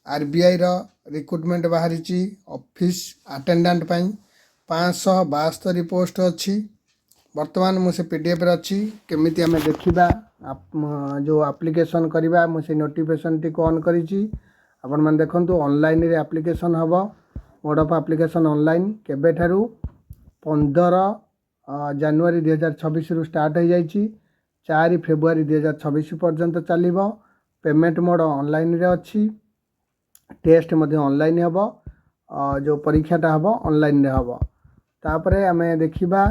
RBI recruitment बाहरी office attendant 572 post अच्छी। वर्तमान मुझे पीडीएफ अच्छी केमिति आम देखा जो एप्लिकेशन करवा मुझे नोटिफिकेशन टी ऑन करी आपण मैंने देखो ऑनलाइन रे एप्लिकेशन हम मोड ऑफ एप्लिकेशन ऑनलाइन केबे ठारू 15 जनवरी 2026 रु स्टार्ट हो जाइए 4 फेब्रुआरी 2026 पर्यंत चलो। पेमेंट मोड ऑनलाइन रे अच्छी। टेस्ट ऑनलाइन हम जो परीक्षाटा हम ऑनलाइन रे हम तापरे आम देखा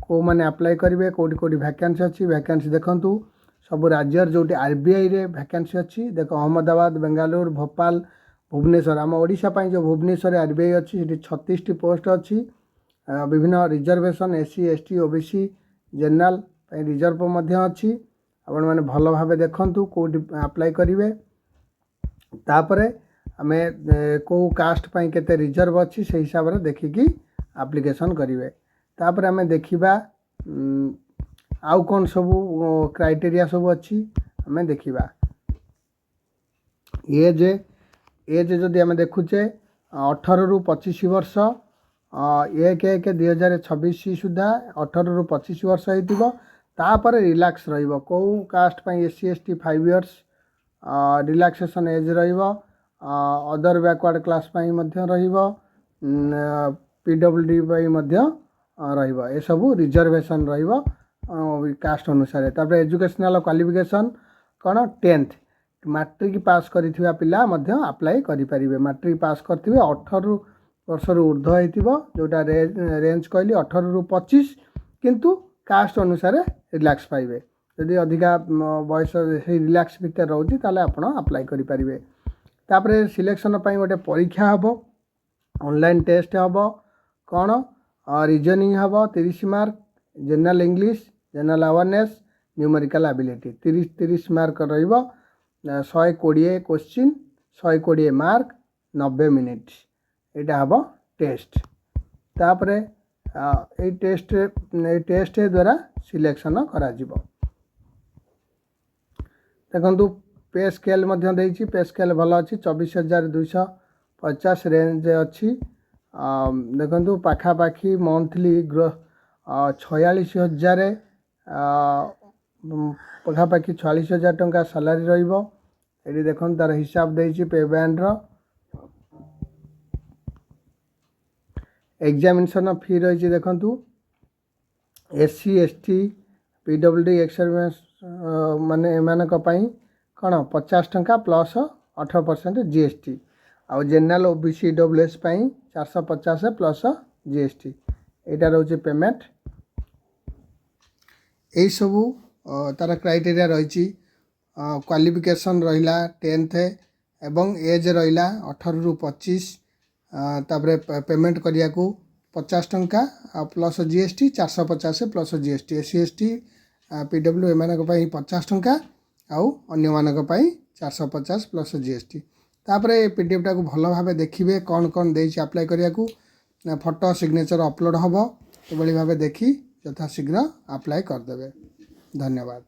को मैंने अप्लाई करेंगे कौटी कौटी वैकेंसी अच्छी। वैकेंसी देखूँ सब राज्यर जो आरबीआई रे वैकेंसी अच्छी देख अहमदाबाद बेंगालुरु भोपाल भुवनेश्वर आम ओडिशा जो भुवनेश्वर आरबीआई अच्छी 36 पोस्ट अच्छी। विभिन्न reservation SC ST OBC general reserve अच्छी। आपण मैंने भल भाव देखूँ कौटी अप्लाई करेंगे तापरे आमे को कास्ट पाई केते रिजर्व अच्छी से हिसाब से देखिकी एप्लिकेशन करेंगे। तापर आमे देखिबा आउ कौन सब क्राइटेरिया सब अच्छी आमे देखिबा। एज एज जदि आमे देखुचे 18 रु 25 वर्ष 1/1/2026 सुधा 18 रु 25 वर्ष होइतिबो। तापर रिलैक्स रहिबो को कास्ट पाई SC ST 5 years relaxation age रहिबो। अदर बैकवर्ड क्लास पाई मध्य रहिबो पीडब्ल्यूडी पाई मध्य रहिबो। ए सब रिजर्वेशन रहिबो कास्ट अनुसार। तापर एजुकेशनल क्वालिफिकेशन कौन 10th मैट्रिक पास करिथिबा पिला मध्य अप्लाई करि परिबे। मैट्रिक पास करथिबे 18 वर्ष रु ऊर्ध्व होइतिबो जोटा रेंज कहली 18 रु 25 किंतु कास्ट अनुसार रिलैक्स पाइबे। यदि अधिका बयस से रिलैक्स भितर रोची ताले आपण अप्लाई करि परिबे। तापरे सिलेक्शन पाई गोटे परीक्षा हबो ऑनलाइन टेस्ट हबो कौन रीजनिंग हम 30 mark general English general awareness numerical ability 30 mark रहिबो। 120 क्वेश्चन 120 मार्क 90 मिनिट एटा हम टेस्ट। तापरे ए टेस्ट द्वारा सिलेक्शन करा जिवो। देखंतु पे स्केल देइछि पे स्केल भल अच्छी 24,250 रेंज अच्छी। देखो पाखापाखि मंथली 46,000 पाखापाखि 46,000 टंका सैलरी रहिबो। एटी देखो तार हिसाब देइछि पे बैंड रो। एग्जामिनेशन फी रही देखो एससी एसटी पीडब्ल्यूडी एक्सर्विस माने एमानक पई कौन 50 टंका प्लस 18% जीएसटी आउ जनरल ओबीसी डब्ल्यूएस पई 450 प्लस जीएसटी एटा रोचे पेमेंट। यही सब तार क्राइटेरिया रही क्वालिफिकेशन रहिला 10th एवं एज रहिला 18 रु 25 तापरे पेमेंट करिया को 50 टंका plus GST 450 plus GST SC ST PW एमानक पई 50 टंका आउ अन्य मानक पई 450 प्लस जीएसटी। तापरे पीडीएफ टाको भल भाव देखिए कौन कौन देइछि अप्लाई करिया को फोटो सिग्नेचर अपलोड हम एभली भाव देखी यथाशीघ्र अप्लाई करदेवे। धन्यवाद।